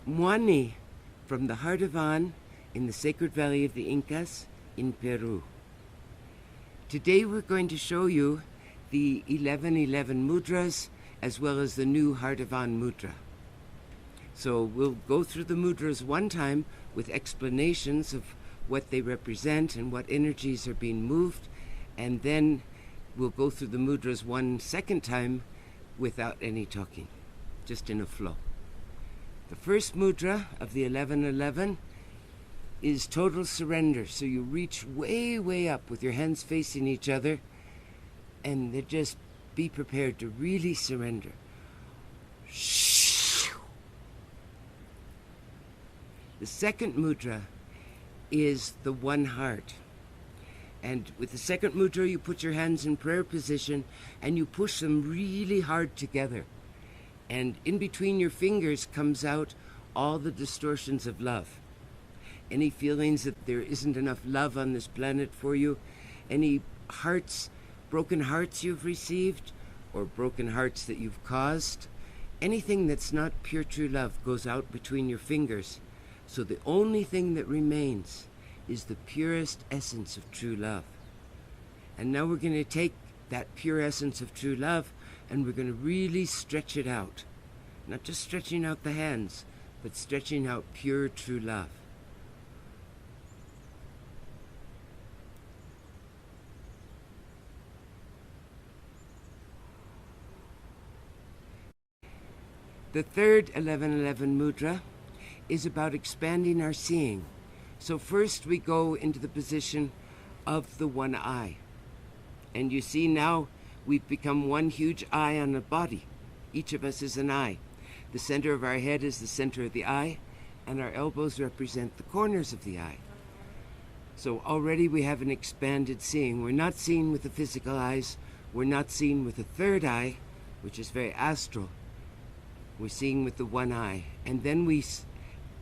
Muani, from the heart of An in the sacred valley of the Incas in Peru. Today we're going to show you the 1111 mudras as well as the new Heart of An mudra. So we'll go through the mudras one time with explanations of what they represent and what energies are being moved, and then we'll go through the mudras one second time without any talking, just in a flow. The first mudra of the 1111 is total surrender. So you reach way, way up with your hands facing each other, and then just be prepared to really surrender. The second mudra is the one heart. And with the second mudra, you put your hands in prayer position and you push them really hard together. And in between your fingers comes out all the distortions of love. Any feelings that there isn't enough love on this planet for you, any hearts, broken hearts you've received, or broken hearts that you've caused, anything that's not pure true love goes out between your fingers. So the only thing that remains is the purest essence of true love. And now we're going to take that pure essence of true love and we're going to really stretch it out. Not just stretching out the hands, but stretching out pure true love. The third 1111 mudra is about expanding our seeing. So first we go into the position of the one eye. And you see now we've become one huge eye on a body. Each of us is an eye. The center of our head is the center of the eye, and our elbows represent the corners of the eye. So already we have an expanded seeing. We're not seeing with the physical eyes. We're not seeing with the third eye, which is very astral. We're seeing with the one eye. And then we,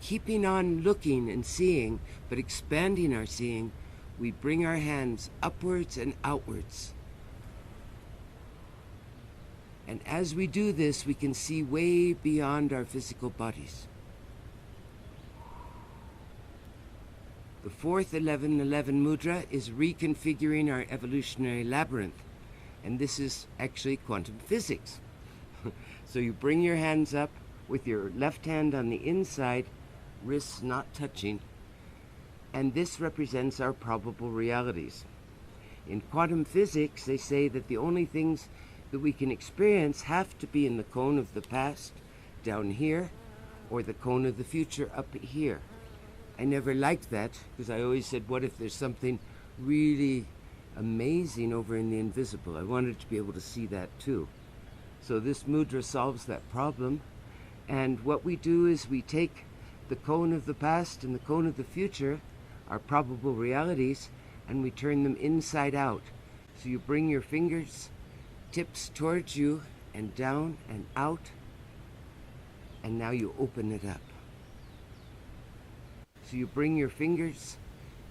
keeping on looking and seeing, but expanding our seeing, we bring our hands upwards and outwards. And as we do this, we can see way beyond our physical bodies. The fourth 1111 mudra is reconfiguring our evolutionary labyrinth. And this is actually quantum physics. So you bring your hands up with your left hand on the inside, wrists not touching, and this represents our probable realities. In quantum physics, they say that the only things that we can experience have to be in the cone of the past, down here, or the cone of the future, up here. I never liked that, because I always said, what if there's something really amazing over in the invisible? I wanted to be able to see that too. So this mudra solves that problem. And what we do is we take the cone of the past and the cone of the future, our probable realities, and we turn them inside out. So you bring your fingers tips towards you and down and out, and now you open it up. So you bring your fingers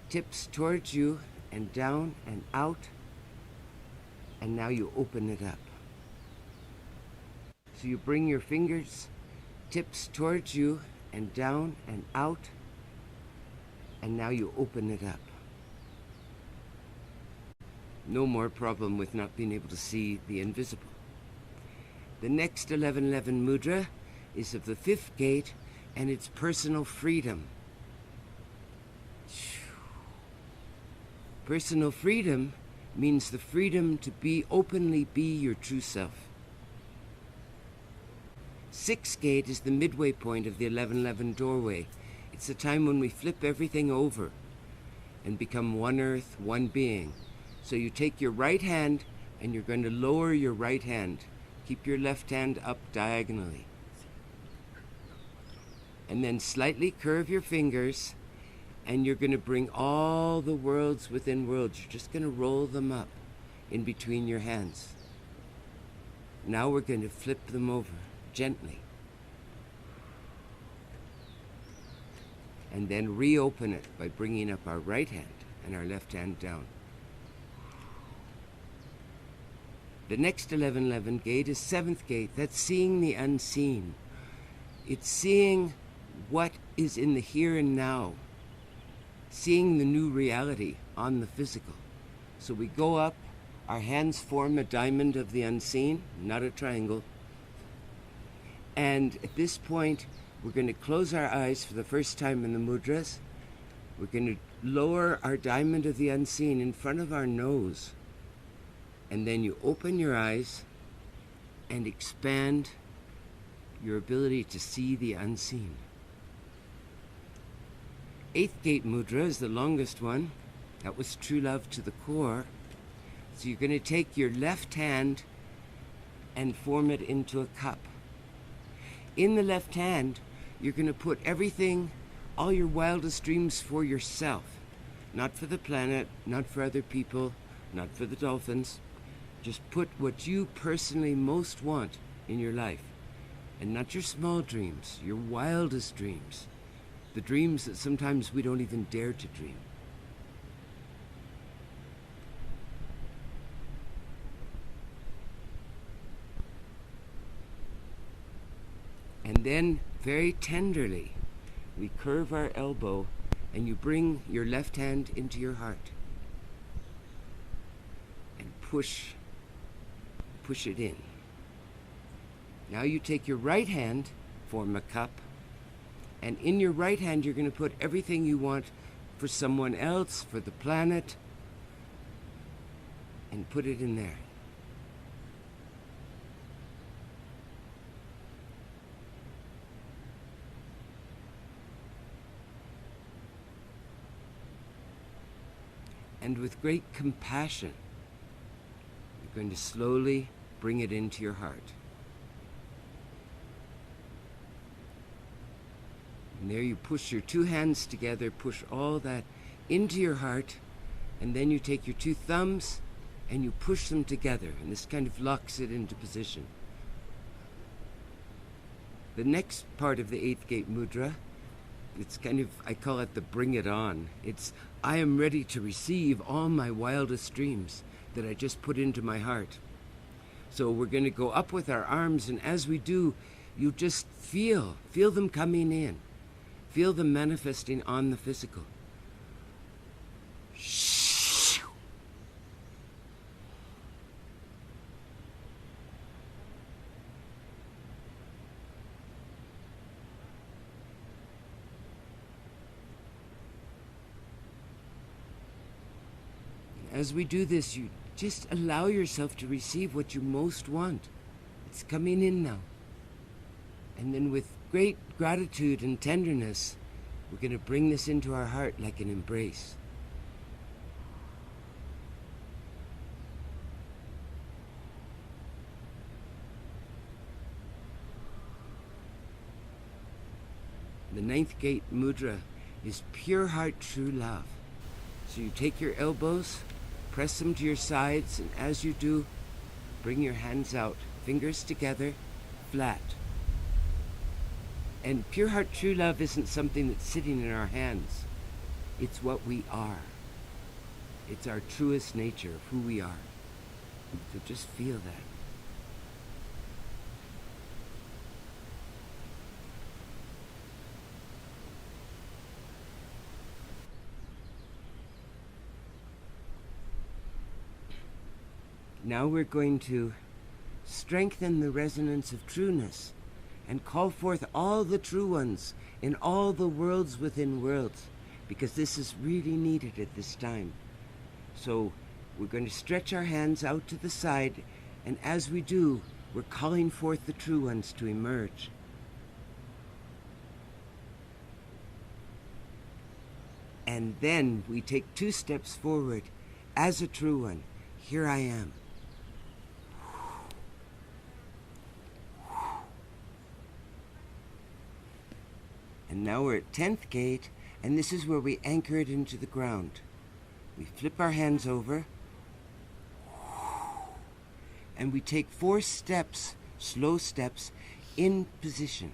tips towards you and down and out, and now you open it up. So you bring your fingers tips towards you and down and out, and now you open it up. No more problem with not being able to see the invisible. The next 1111 mudra is of the fifth gate, and it's personal freedom. Personal freedom means the freedom to openly be your true self. Sixth gate is the midway point of the 1111 doorway. It's the time when we flip everything over and become one earth, one being. So you take your right hand and you're going to lower your right hand. Keep your left hand up diagonally. And then slightly curve your fingers, and you're going to bring all the worlds within worlds. You're just going to roll them up in between your hands. Now we're going to flip them over gently. And then reopen it by bringing up our right hand and our left hand down. The next 1111 gate is seventh gate. That's seeing the unseen. It's seeing what is in the here and now, seeing the new reality on the physical. So we go up, our hands form a diamond of the unseen, not a triangle. And at this point, we're going to close our eyes for the first time in the mudras. We're going to lower our diamond of the unseen in front of our nose. And then you open your eyes and expand your ability to see the unseen. 8th gate mudra is the longest one. That was true love to the core. So you're going to take your left hand and form it into a cup. In the left hand, you're going to put everything, all your wildest dreams for yourself. Not for the planet, not for other people, not for the dolphins. Just put what you personally most want in your life. And not your small dreams, your wildest dreams. The dreams that sometimes we don't even dare to dream. And then, very tenderly, we curve our elbow and you bring your left hand into your heart. And push it in. Now you take your right hand, form a cup, and in your right hand you're going to put everything you want for someone else, for the planet, and put it in there. And with great compassion, you're going to slowly bring it into your heart. And there you push your two hands together, push all that into your heart, and then you take your two thumbs and you push them together, and this kind of locks it into position. The next part of the 8th gate mudra, it's kind of, I call it the bring it on. It's, I am ready to receive all my wildest dreams that I just put into my heart. So we're going to go up with our arms, and as we do, you just feel them coming in. Feel them manifesting on the physical. As we do this, you just allow yourself to receive what you most want. It's coming in now. And then with great gratitude and tenderness, we're going to bring this into our heart like an embrace. The 9th gate mudra is pure heart, true love. So you take your elbows, press them to your sides, and as you do, bring your hands out, fingers together, flat. And pure heart, true love isn't something that's sitting in our hands. It's what we are. It's our truest nature of who we are. So just feel that. Now we're going to strengthen the resonance of trueness and call forth all the true ones in all the worlds within worlds, because this is really needed at this time. So we're going to stretch our hands out to the side, and as we do, we're calling forth the true ones to emerge. And then we take 2 steps forward as a true one. Here I am. And now we're at 10th gate, and this is where we anchor it into the ground. We flip our hands over, and we take 4 steps, slow steps, in position.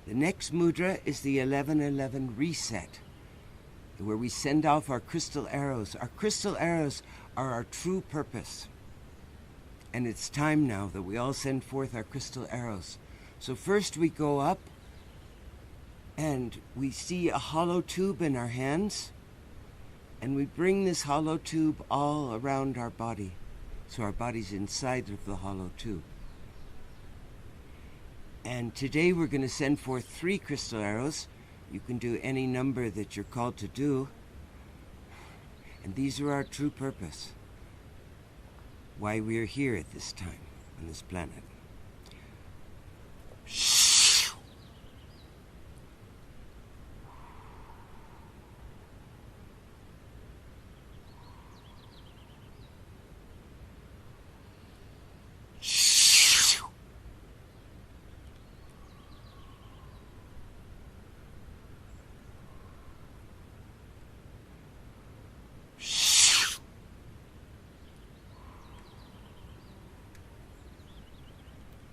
The next mudra is the 11-11 reset. where we send off our crystal arrows. Our crystal arrows are our true purpose. And it's time now that we all send forth our crystal arrows. So first we go up and we see a hollow tube in our hands, and we bring this hollow tube all around our body. So our body's inside of the hollow tube. And today we're going to send forth 3 crystal arrows. You can do any number that you're called to do. And these are our true purpose. Why we are here at this time on this planet.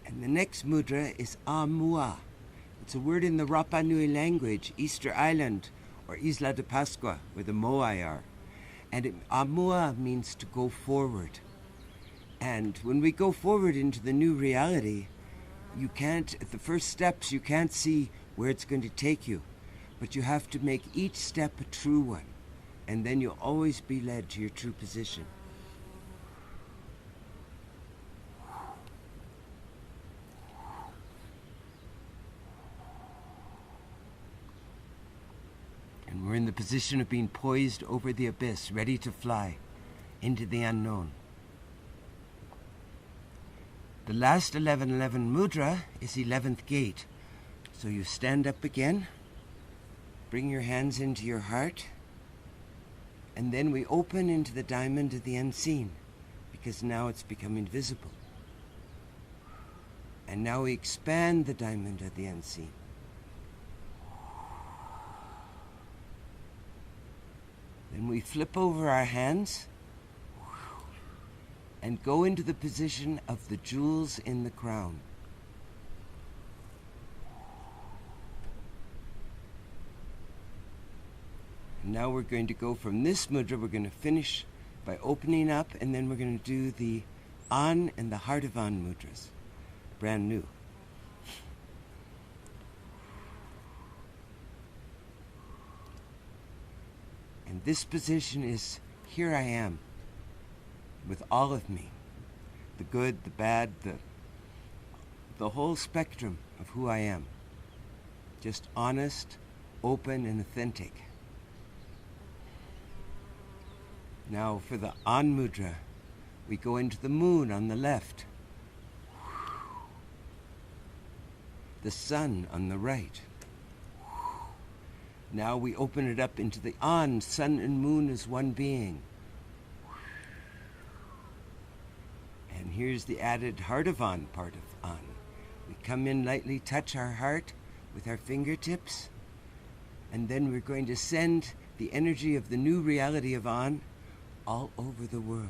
And the next mudra is Amua. It's a word in the Rapa Nui language, Easter Island, or Isla de Pascua, where the Moai are. And Amua means to go forward. And when we go forward into the new reality, you can't, at the first steps, you can't see where it's going to take you. But you have to make each step a true one. And then you'll always be led to your true position. And we're in the position of being poised over the abyss, ready to fly into the unknown. The last 1111 mudra is 11th gate. So you stand up again, bring your hands into your heart, and then we open into the diamond of the unseen, because now it's becoming visible. And now we expand the diamond of the unseen. Then we flip over our hands and go into the position of the jewels in the crown. And now we're going to go from this mudra, we're going to finish by opening up, and then we're going to do the An and the Heart of An mudras, brand new. And this position is, here I am, with all of me, the good, the bad, the whole spectrum of who I am. Just honest, open, and authentic. Now for the An mudra, we go into the moon on the left, the sun on the right. Now we open it up into the An, sun and moon as one being. And here's the added Heart of An part of An. We come in lightly, touch our heart with our fingertips, and then we're going to send the energy of the new reality of An all over the world.